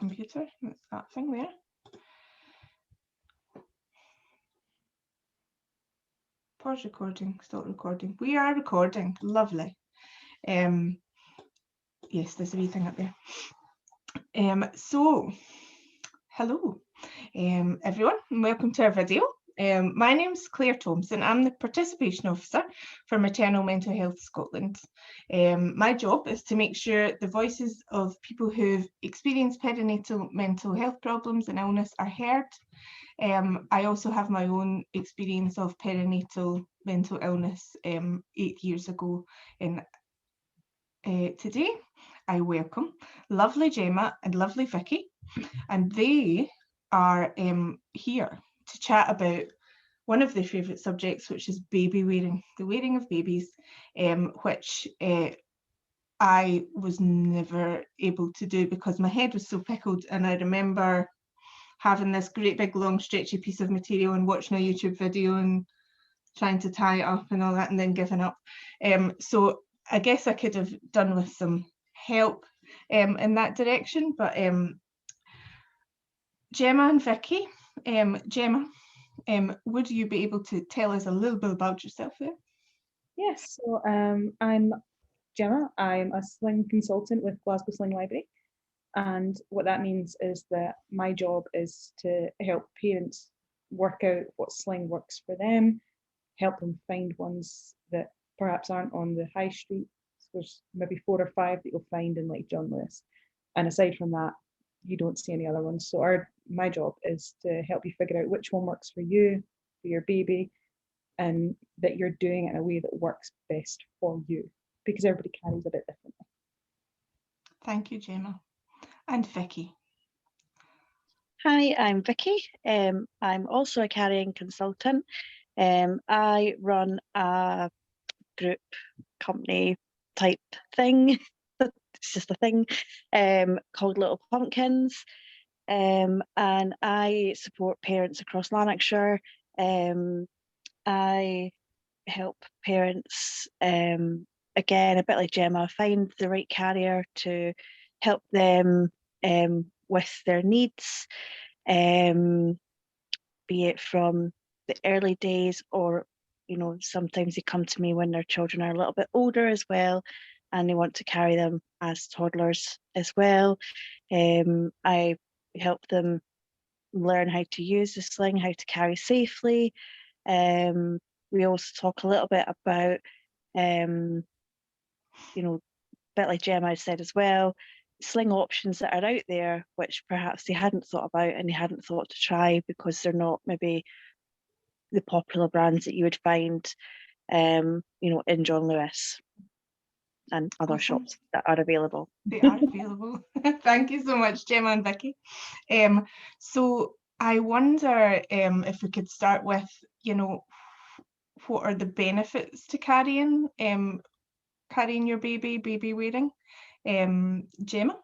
computer. That's that thing there. Pause recording, stop recording. We are recording. Lovely. Yes, there's a wee thing up there. So, hello, everyone, and welcome to our video. My name's Clare Thompson. I'm the Participation Officer for Maternal Mental Health Scotland. My job is to make sure the voices of people who've experienced perinatal mental health problems and illness are heard. I also have my own experience of perinatal mental illness 8 years ago. Today, I welcome lovely Gemma and lovely Vicky, and they are here to chat about one of their favourite subjects, which is baby wearing, the wearing of babies, which I was never able to do because my head was so pickled, and I remember having this great big long stretchy piece of material and watching a YouTube video and trying to tie it up and all that and then giving up. So I guess I could have done with some help in that direction, but Gemma and Vicky, Gemma, would you be able to tell us a little bit about yourself there? Yes, so I'm Gemma. I'm a sling consultant with Glasgow Sling Library, and what that means is that my job is to help parents work out what sling works for them, help them find ones that perhaps aren't on the high street. So there's maybe 4 or 5 that you'll find in like John Lewis, and aside from that, you don't see any other ones. So my job is to help you figure out which one works for you, for your baby, and that you're doing it in a way that works best for you, because everybody carries a bit differently. Thank you, Gemma. And Vicky. Hi, I'm Vicky. I'm also a carrying consultant. I run a group company type thing. It's just a thing called Little Pumpkins. And I support parents across Lanarkshire. I help parents, again, a bit like Gemma, find the right carrier to help them with their needs, be it from the early days or, you know, sometimes they come to me when their children are a little bit older as well, and they want to carry them as toddlers as well. I help them learn how to use the sling, how to carry safely. We also talk a little bit about, you know, a bit like Gemma said as well, sling options that are out there, which perhaps they hadn't thought about and they hadn't thought to try because they're not maybe the popular brands that you would find, you know, in John Lewis and other shops that are available. They are available. Thank you so much, Gemma and Vicky. So I wonder if we could start with, you know, what are the benefits to carrying your baby wearing? Gemma?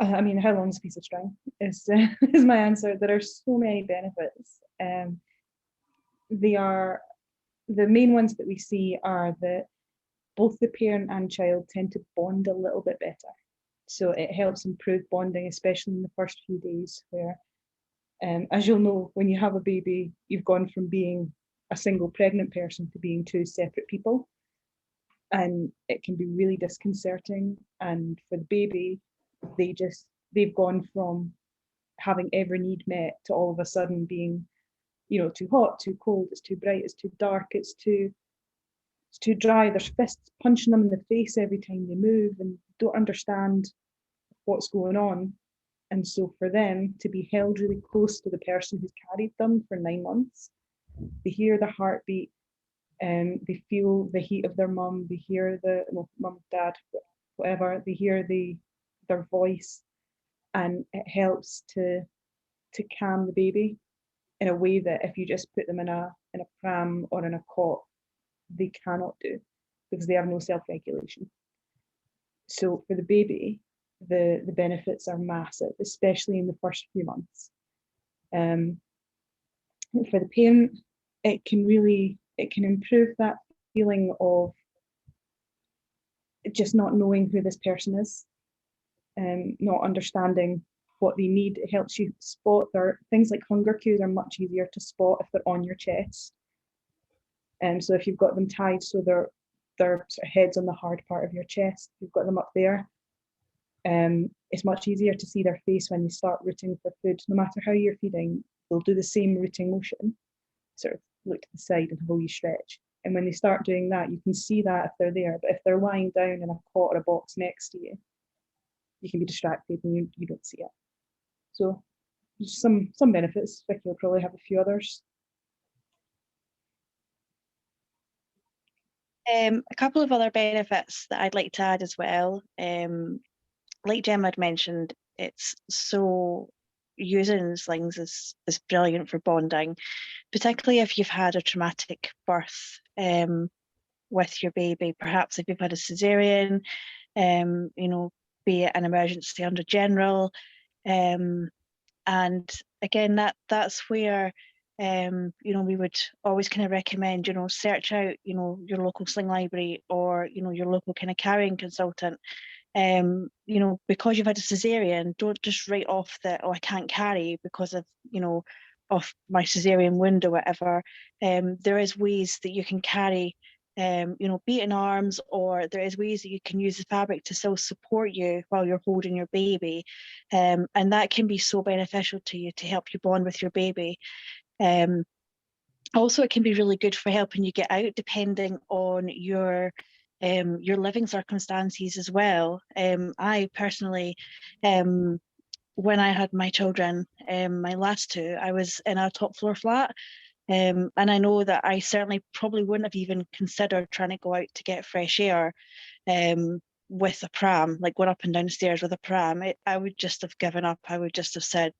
I mean, how long is a piece of string is is my answer. There are so many benefits. They are, the main ones that we see are that both the parent and child tend to bond a little bit better. So it helps improve bonding, especially in the first few days where, as you'll know, when you have a baby, you've gone from being a single pregnant person to being 2 separate people. And it can be really disconcerting. And for the baby, they've gone from having every need met to all of a sudden being, you know, too hot, too cold, it's too bright, it's too dark, it's too dry. There's fists punching them in the face every time they move and don't understand what's going on. And so for them to be held really close to the person who's carried them for 9 months, they hear the heartbeat, and they feel the heat of their mum, they hear mum, dad, whatever, they hear their voice, and it helps to calm the baby in a way that if you just put them in a pram or in a cot, they cannot do, because they have no self-regulation. So for the baby, the benefits are massive, especially in the first few months. For the parent, it can improve that feeling of just not knowing who this person is. not understanding what they need. It helps you spot their things like hunger cues are much easier to spot if they're on your chest. And so if you've got them tied so their sort of heads on the hard part of your chest, you've got them up there. It's much easier to see their face when they start rooting for food. No matter how you're feeding, they'll do the same rooting motion, sort of look to the side and have a wee stretch. And when they start doing that, you can see that if they're there. But if they're lying down in a cot or a box next to you, you can be distracted and you don't see it. So there's some benefits. Vicky will probably have a few others. A couple of other benefits that I'd like to add as well. Like Gemma had mentioned, it's so using slings is brilliant for bonding, particularly if you've had a traumatic birth with your baby. Perhaps if you've had a cesarean, be it an emergency under general, and again that's where we would always kind of recommend search out your local sling library or your local kind of carrying consultant. Because you've had a cesarean, don't just write off that, oh, I can't carry because of of my cesarean wound or whatever. There is ways that you can carry beaten arms, or there is ways that you can use the fabric to still support you while you're holding your baby, and that can be so beneficial to you to help you bond with your baby. Also, it can be really good for helping you get out depending on your living circumstances as well. I personally, when I had my children, my last two, I was in a top floor flat. And I know that I certainly probably wouldn't have even considered trying to go out to get fresh air with a pram, like going up and down the stairs with a pram. I would just have given up. I would just have said,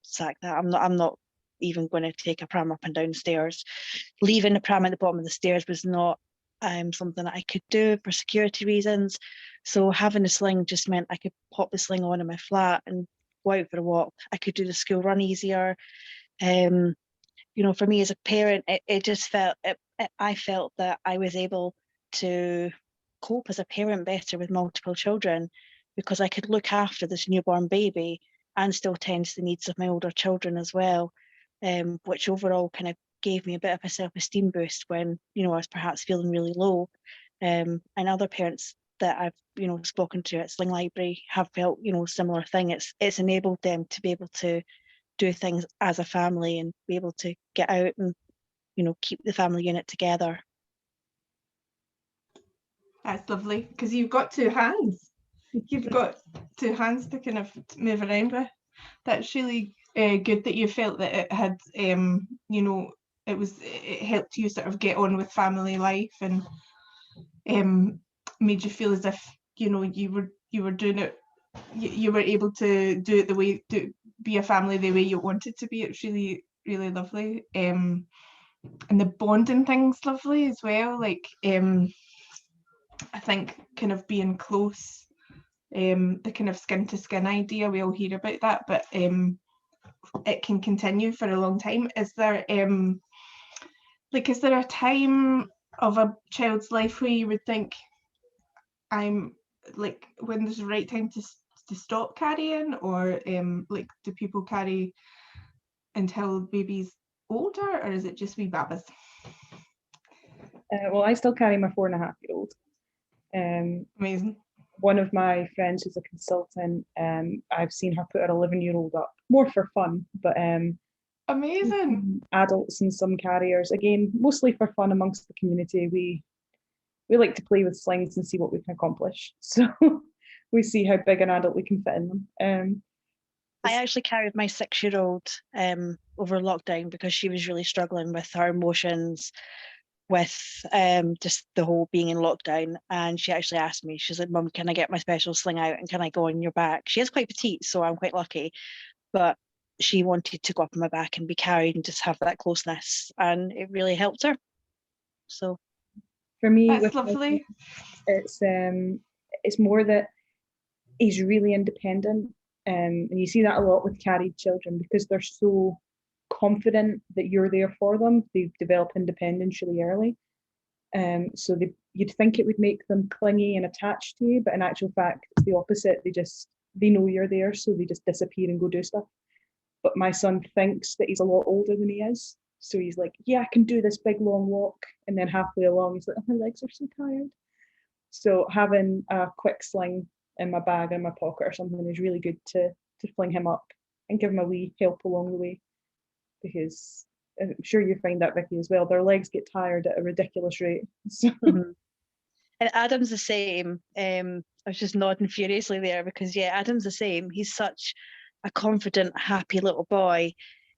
sack that. I'm not even going to take a pram up and down the stairs. Leaving the pram at the bottom of the stairs was not something that I could do for security reasons. So having a sling just meant I could pop the sling on in my flat and go out for a walk. I could do the school run easier. For me as a parent, it just felt, I felt that I was able to cope as a parent better with multiple children because I could look after this newborn baby and still tend to the needs of my older children as well, which overall kind of gave me a bit of a self-esteem boost when, I was perhaps feeling really low. And other parents that I've, spoken to at Sling Library have felt, similar thing. It's enabled them to be able to do things as a family and be able to get out and keep the family unit together. That's lovely because you've got two hands. You've got two hands to kind of move around with. That's really good that you felt that it had it helped you sort of get on with family life and made you feel as if you were doing it, you were able to do it the way, to be a family the way you wanted to be. It's really, really lovely. And the bonding thing's lovely as well. Like I think kind of being close, the kind of skin to skin idea, we all hear about that, but it can continue for a long time. Is there a time of a child's life where you would think, I'm like, when there's the right time to stop carrying, or do people carry until baby's older, or is it just wee babies? Well, I still carry my 4.5-year-old. Amazing. One of my friends who's a consultant, I've seen her put her 11-year-old up, more for fun, but amazing. Adults and some carriers, again, mostly for fun amongst the community. We like to play with slings and see what we can accomplish. So we see how big an adult we can fit in them. I actually carried my 6-year-old over lockdown because she was really struggling with her emotions, with just the whole being in lockdown. And she actually asked me, she's like, Mum, can I get my special sling out and can I go on your back? She is quite petite, so I'm quite lucky, but she wanted to go up on my back and be carried and just have that closeness, and it really helped her. So for me, that's lovely. It's more that he's really independent, and you see that a lot with carried children because they're so confident that you're there for them. They develop independence really early, so you'd think it would make them clingy and attached to you, but in actual fact it's the opposite. They just they know you're there, so they just disappear and go do stuff. But my son thinks that he's a lot older than he is. So he's like, yeah, I can do this big long walk. And then halfway along, he's like, oh, my legs are so tired. So having a quick sling in my bag, in my pocket or something is really good to fling him up and give him a wee help along the way. Because I'm sure you find that, Vicky, as well. Their legs get tired at a ridiculous rate. So. Mm-hmm. And Adam's the same. I was just nodding furiously there because, yeah, Adam's the same. He's such a confident, happy little boy.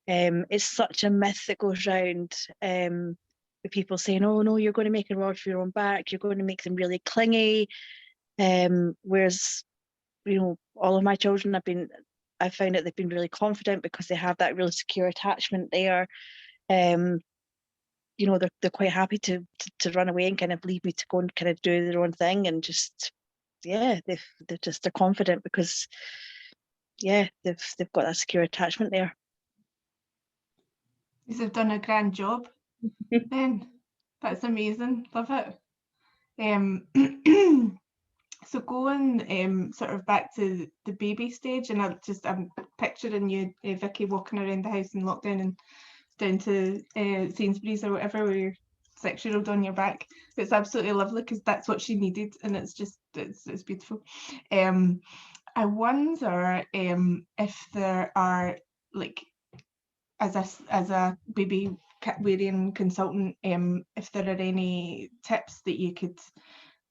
It's such a myth that goes around with people saying, oh, no, you're going to make a rod for your own back. You're going to make them really clingy. Whereas, you know, all of my children I found that they've been really confident because they have that really secure attachment there. You know, they're quite happy to run away and kind of leave me to go and kind of do their own thing, and just, yeah, they're confident because, yeah, they've got that secure attachment there. You've done a grand job. Then that's amazing. Love it. So going sort of back to the baby stage, and I'm picturing you, Vicky, walking around the house in lockdown and down to Sainsbury's or whatever with your 6-year-old on your back. It's absolutely lovely because that's what she needed, and it's just it's beautiful. I wonder if there are, like, as a baby wearing consultant, if there are any tips that you could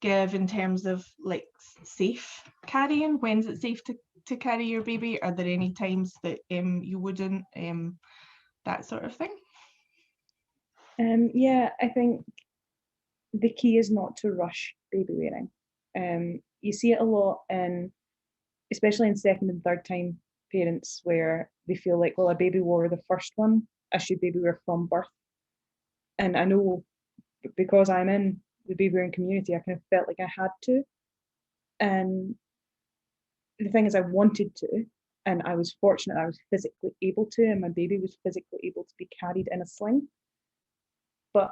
give in terms of, like, safe carrying. When's it safe to carry your baby? Are there any times that you wouldn't, that sort of thing? Yeah, I think the key is not to rush baby wearing. You see it a lot especially in second and third time parents, where they feel like, well, a baby wore the first one, I should baby wear from birth. And I know, because I'm in the baby wearing community, I kind of felt like I had to. And the thing is, I wanted to, and I was fortunate I was physically able to, and my baby was physically able to be carried in a sling. But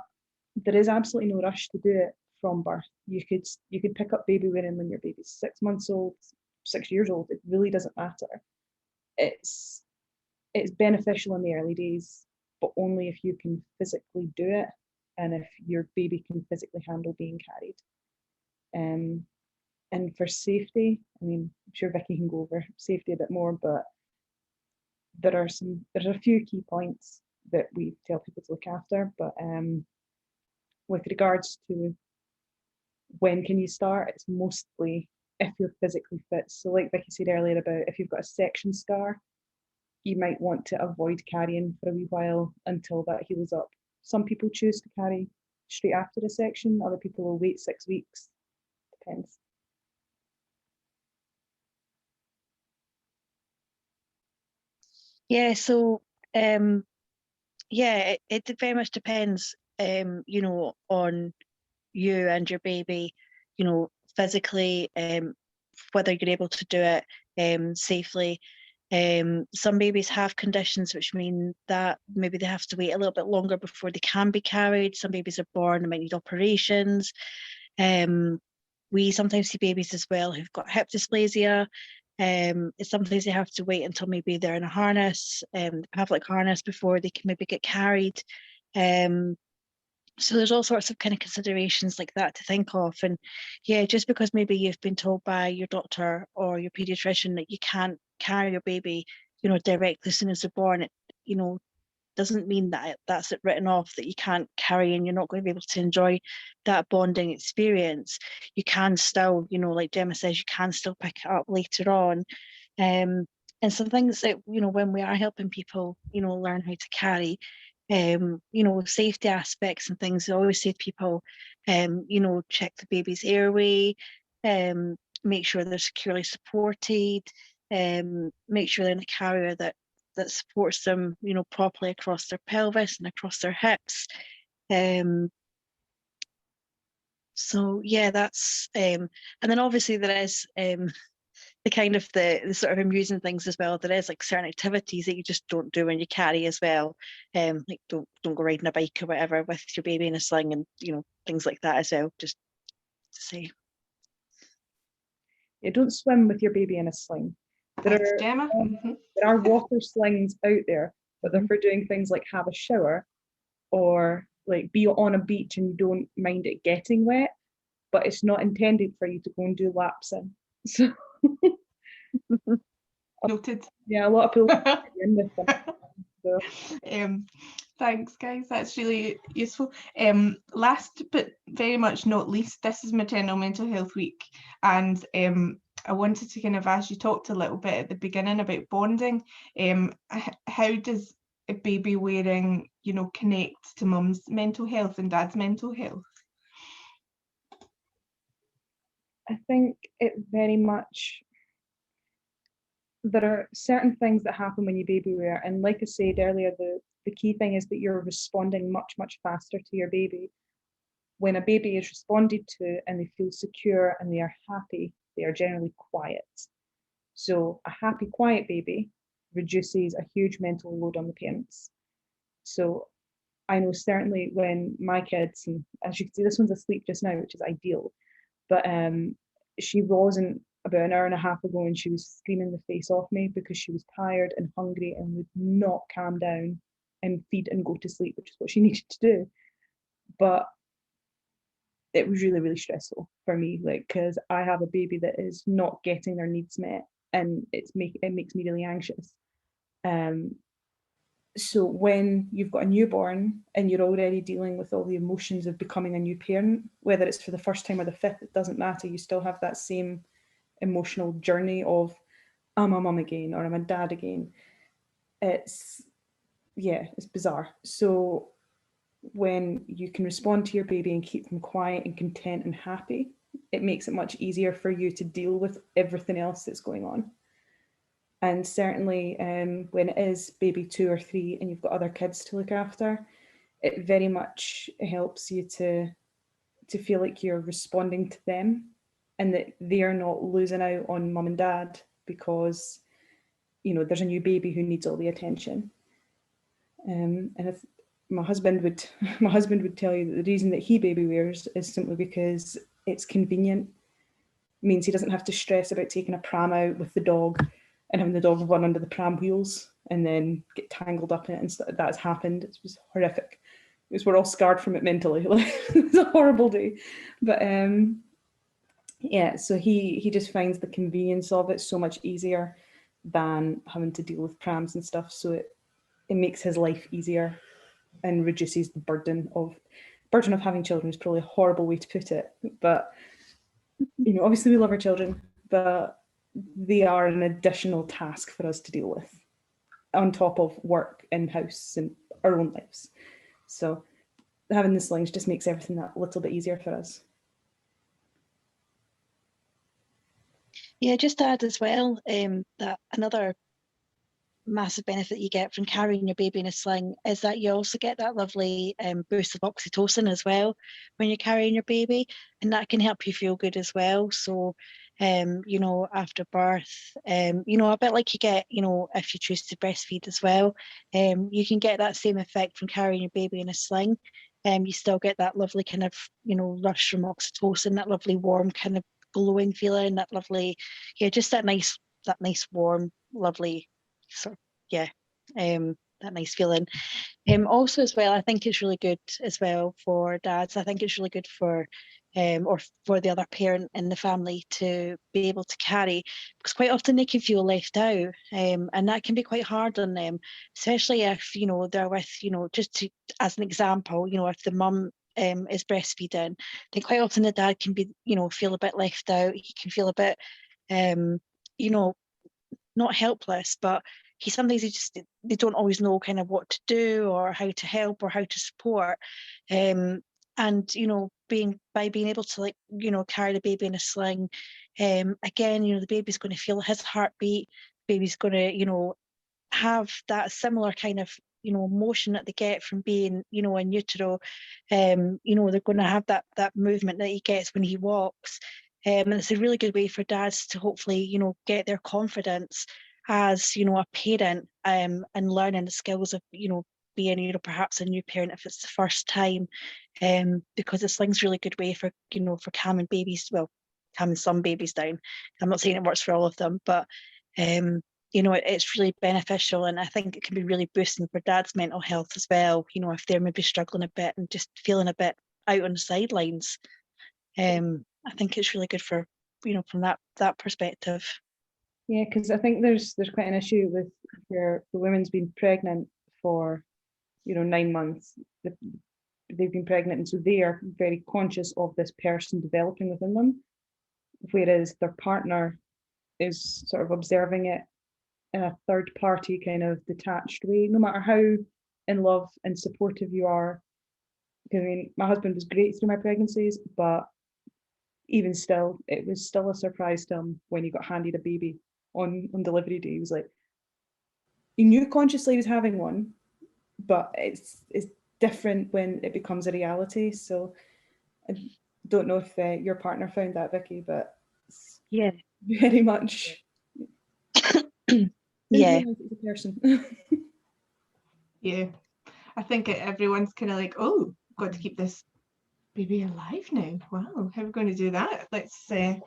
there is absolutely no rush to do it from birth. You could pick up baby wearing when your baby's 6 months old, 6 years old. It really doesn't matter. It's beneficial in the early days, but only if you can physically do it and if your baby can physically handle being carried. And for safety, I mean, I'm sure Vicky can go over safety a bit more, but there's a few key points that we tell people to look after. But with regards to when can you start, it's mostly if you're physically fit. So like Vicky said earlier about if you've got a section scar, you might want to avoid carrying for a wee while until that heals up. Some people choose to carry straight after a section, other people will wait 6 weeks, depends. Yeah, so yeah, it very much depends, you know, on you and your baby, you know, physically, whether you're able to do it safely. Some babies have conditions which mean that maybe they have to wait a little bit longer before they can be carried. Some babies are born and might need operations. We sometimes see babies as well who've got hip dysplasia. Sometimes they have to wait until maybe they're in a harness, pelvic harness, before they can maybe get carried. So there's all sorts of kind of considerations like that to think of. And yeah, just because maybe you've been told by your doctor or your pediatrician that you can't carry your baby, you know, directly as soon as they're born, it, you know, doesn't mean that that's it written off, that you can't carry and you're not going to be able to enjoy that bonding experience. You can still, you know, like Gemma says, you can still pick it up later on. And some things that, you know, when we are helping people, you know, learn how to carry, you know, safety aspects and things, I always say to people, you know, check the baby's airway, make sure they're securely supported, make sure they're in a carrier that supports them, you know, properly across their pelvis and across their hips. So yeah, that's and then obviously there is the kind of the sort of amusing things as well. There is like certain activities that you just don't do when you carry as well. Like don't go riding a bike or whatever with your baby in a sling, and you know, things like that as well, just to say. Yeah, don't swim with your baby in a sling. Thanks, There Gemma. are walker slings out there, but they're for doing things like have a shower or like be on a beach and you don't mind it getting wet, but it's not intended for you to go and do laps in. So Noted. yeah, a lot of people in with them. So. Thanks, guys. That's really useful. Last but very much not least, this is Maternal Mental Health Week, and I wanted to kind of ask you, talked a little bit at the beginning about bonding. How does a baby wearing, connect to mum's mental health and dad's mental health? I think it very much, there are certain things that happen when you baby wear, and like I said earlier, the key thing is that you're responding much, much faster to your baby. When a baby is responded to and they feel secure and they are happy, they are generally quiet. So a happy, quiet baby reduces a huge mental load on the parents. So I know certainly when my kids, and as you can see, this one's asleep just now, which is ideal, but she wasn't about an hour and a half ago, and she was screaming the face off me because she was tired and hungry and would not calm down and feed and go to sleep, which is what she needed to do. But it was really, really stressful for me, like, because I have a baby that is not getting their needs met, and it makes me really anxious. So when you've got a newborn and you're already dealing with all the emotions of becoming a new parent, whether it's for the first time or the fifth, it doesn't matter. You still have that same emotional journey of I'm a mum again or I'm a dad again. It's bizarre. So when you can respond to your baby and keep them quiet and content and happy, it makes it much easier for you to deal with everything else that's going on. And certainly when it is baby 2 or 3 and you've got other kids to look after, it very much helps you to feel like you're responding to them and that they're not losing out on mum and dad because, there's a new baby who needs all the attention. And if my husband would tell you that the reason that he baby wears is simply because it's convenient. It means he doesn't have to stress about taking a pram out with the dog and having the dog run under the pram wheels and then get tangled up in it, and that's happened. It was horrific. We're all scarred from it mentally. It was a horrible day. But so he just finds the convenience of it so much easier than having to deal with prams and stuff. So it makes his life easier and reduces the burden of having children is probably a horrible way to put it. But obviously we love our children, but they are an additional task for us to deal with on top of work in house and our own lives. So having the slings just makes everything that little bit easier for us. Yeah, just to add as well, that another massive benefit you get from carrying your baby in a sling is that you also get that lovely boost of oxytocin as well when you're carrying your baby, and that can help you feel good as well. So after birth, a bit like you get, if you choose to breastfeed as well, you can get that same effect from carrying your baby in a sling. You still get that lovely kind of, rush from oxytocin, that lovely warm kind of glowing feeling, that lovely, just that nice warm, lovely sort of, that nice feeling. Also as well, I think it's really good as well for dads. I think it's really good for or for the other parent in the family to be able to carry, because quite often they can feel left out, and that can be quite hard on them, especially if they're with, as an example, if the mum is breastfeeding, then quite often the dad can be, feel a bit left out. He can feel a bit not helpless, but they don't always know kind of what to do or how to help or how to support. And by being able to carry the baby in a sling, again, the baby's going to feel his heartbeat. Baby's going to have that similar kind of motion that they get from being in utero. They're going to have that movement that he gets when he walks. And it's a really good way for dads to hopefully get their confidence as a parent, and learning the skills of being perhaps a new parent if it's the first time, because the sling's a really good way for calming babies, calming some babies down. I'm not saying it works for all of them, but It's really beneficial, and I think it can be really boosting for dad's mental health as well, if they're maybe struggling a bit and just feeling a bit out on the sidelines. I think it's really good for, from that perspective. Yeah, because I think there's quite an issue with where the woman's been pregnant for 9 months. They've been pregnant, and so they are very conscious of this person developing within them, whereas their partner is sort of observing it in a third party kind of detached way, no matter how in love and supportive you are. Because I mean, my husband was great through my pregnancies, but even still, it was still a surprise to him when he got handed a baby on delivery day. He was like, he knew consciously he was having one, but it's different when it becomes a reality. So I don't know if your partner found that, Vicky, but Yeah. very much. Yeah. It's a person. Yeah, I think everyone's kind of like, oh, got to keep this baby alive now. Wow, how are we going to do that? Let's lay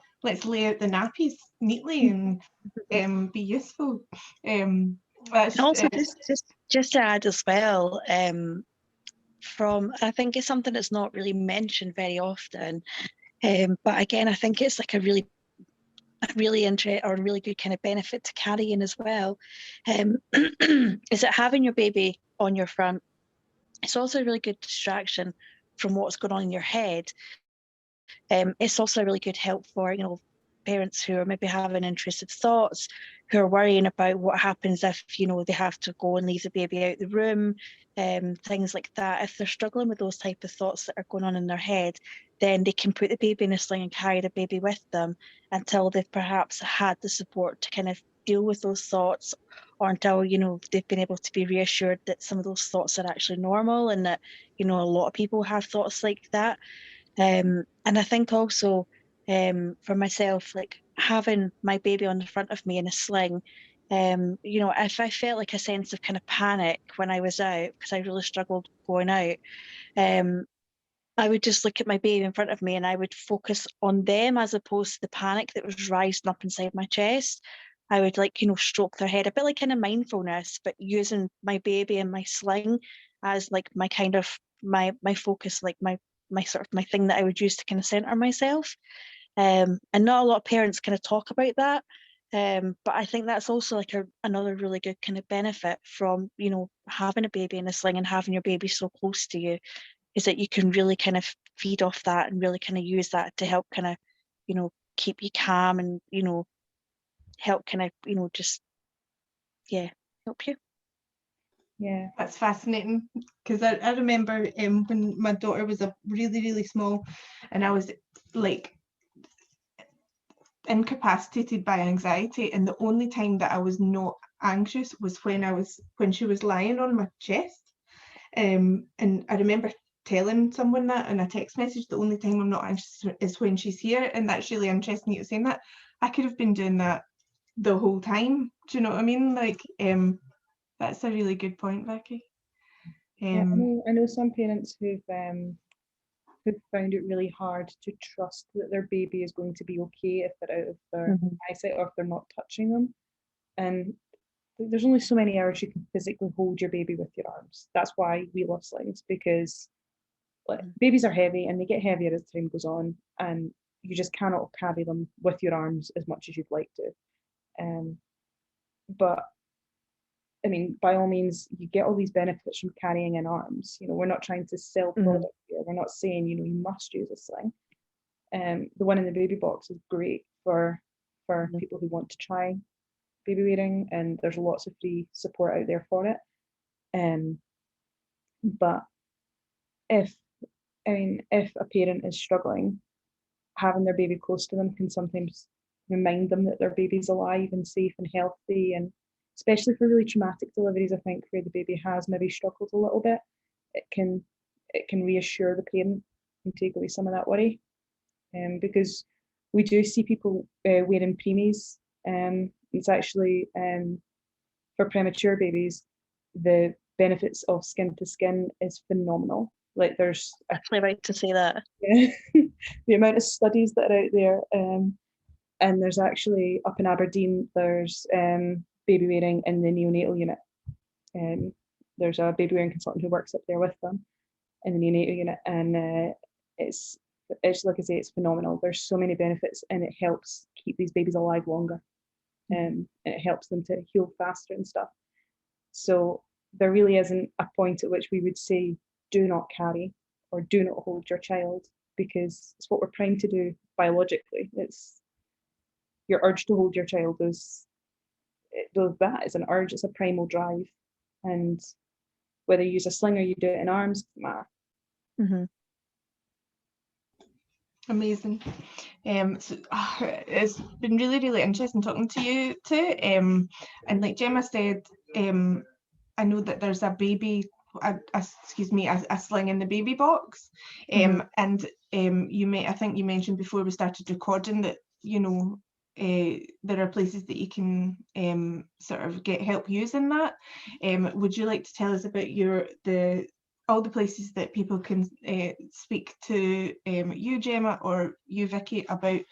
out the nappies neatly and be useful. And also, just to add as well, I think it's something that's not really mentioned very often, but again, I think it's like a really good kind of benefit to carrying as well, is that having your baby on your front, it's also a really good distraction from what's going on in your head. It's also a really good help for parents who are maybe having intrusive thoughts, who are worrying about what happens if they have to go and leave the baby out the room, things like that. If they're struggling with those type of thoughts that are going on in their head, then they can put the baby in a sling and carry the baby with them until they've perhaps had the support to kind of deal with those thoughts, or until they've been able to be reassured that some of those thoughts are actually normal, and that a lot of people have thoughts like that. And I think also, for myself, like having my baby on the front of me in a sling, if I felt like a sense of kind of panic when I was out, because I really struggled going out, I would just look at my baby in front of me and I would focus on them as opposed to the panic that was rising up inside my chest. I would stroke their head, a bit like kind of mindfulness, but using my baby and my sling as like my kind of my focus, like my sort of my thing that I would use to kind of center myself. And not a lot of parents kind of talk about that. But I think that's also like another really good kind of benefit from, having a baby in a sling and having your baby so close to you, is that you can really kind of feed off that and really kind of use that to help kind of, keep you calm and, help kind of, just, help you. Yeah. That's fascinating, because I remember when my daughter was really, really small and I was like incapacitated by anxiety, and the only time that I was not anxious was when she was lying on my chest. And I remember telling someone that in a text message, the only time I'm not anxious is when she's here. And that's really interesting you saying that. I could have been doing that the whole time. Do you know what I mean? Like, that's a really good point, Vicky. Yeah, I know some parents who've found it really hard to trust that their baby is going to be okay if they're out of their eyesight or if they're not touching them. And there's only so many hours you can physically hold your baby with your arms. That's why we love slings, because babies are heavy and they get heavier as time goes on, and you just cannot carry them with your arms as much as you'd like to. But I mean, by all means, you get all these benefits from carrying in arms. We're not trying to sell product here. We're not saying, you must use a sling. The one in the baby box is great for people who want to try baby wearing, and there's lots of free support out there for it. But if a parent is struggling, having their baby close to them can sometimes remind them that their baby's alive and safe and healthy, and especially for really traumatic deliveries, I think, where the baby has maybe struggled a little bit, it can reassure the parent and take away some of that worry. Because we do see people wearing preemies. It's actually, for premature babies, the benefits of skin to skin is phenomenal. Like, there's actually about to say that. Yeah, the amount of studies that are out there And there's actually, up in Aberdeen, there's Babywearing in the neonatal unit. There's a Babywearing consultant who works up there with them in the neonatal unit, and it's like I say, it's phenomenal. There's so many benefits, and it helps keep these babies alive longer, and it helps them to heal faster and stuff. So there really isn't a point at which we would say do not carry or do not hold your child, because it's what we're primed to do biologically. It's your urge to hold your child is that is an urge. It's a primal drive, and whether you use a sling or you do it in arms, doesn't matter. Mm-hmm. Amazing. So, it's been really, really interesting talking to you too. And like Gemma said, I know that there's a sling in the baby box. And I think you mentioned before we started recording that, you know, there are places that you can sort of get help using that. Would you like to tell us about all the places that people can speak to you, Gemma, or you, Vicky, about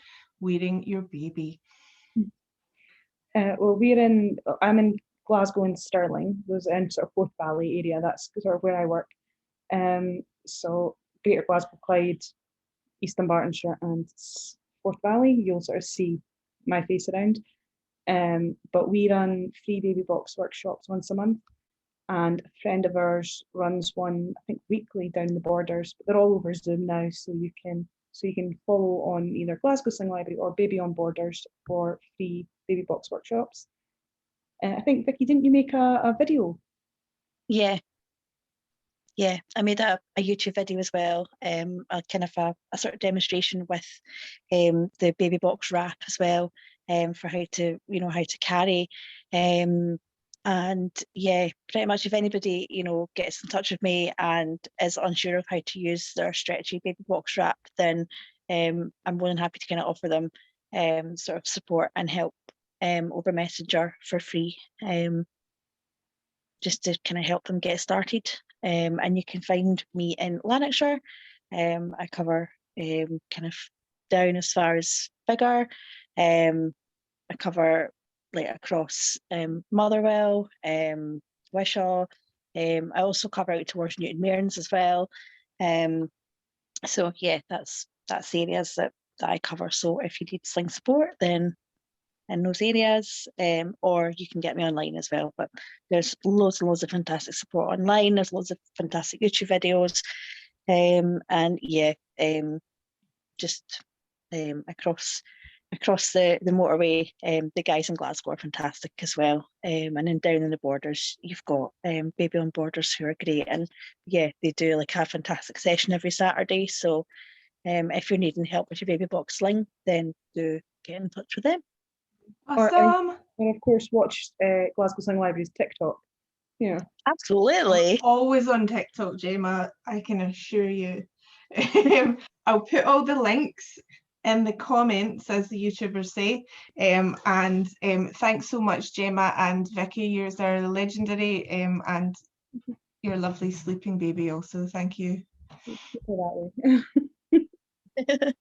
wearing your baby? Well, I'm in Glasgow and Stirling, those in sort of Forth Valley area. That's sort of where I work. So Greater Glasgow, Clyde, East Bartonshire, and Forth Valley, you'll sort of see my face around. But we run free baby box workshops once a month, and a friend of ours runs one, I think, weekly down the Borders, but they're all over Zoom now, so you can follow on either Glasgow Sling Library or Baby on Borders for free baby box workshops. I think, Vicky, didn't you make a video? Yeah, I made a YouTube video as well, a kind of a sort of demonstration with the baby box wrap as well, for how to carry. And yeah, pretty much if anybody, gets in touch with me and is unsure of how to use their stretchy baby box wrap, then I'm more than happy to kind of offer them sort of support and help over Messenger for free, just to kind of help them get started. And you can find me in Lanarkshire. I cover kind of down as far as Biggar. I cover like across Motherwell, Wishaw. I also cover out towards Newton Mearns as well. So yeah, that's the areas that I cover. So if you need sling support, then in those areas, or you can get me online as well. But there's loads and loads of fantastic support online. There's loads of fantastic YouTube videos, and yeah, just across the motorway. The guys in Glasgow are fantastic as well, and then down in the Borders you've got Baby on Borders, who are great, and yeah, they do like a fantastic session every Saturday. So if you're needing help with your baby box sling, then do get in touch with them. Awesome. And of course, watch Glasgow Sling Library's TikTok. Yeah, absolutely. I'm always on TikTok, Gemma, I can assure you. I'll put all the links in the comments, as the YouTubers say. And thanks so much, Gemma and Vicky. Yours are legendary, and your lovely sleeping baby also. Thank you. that way.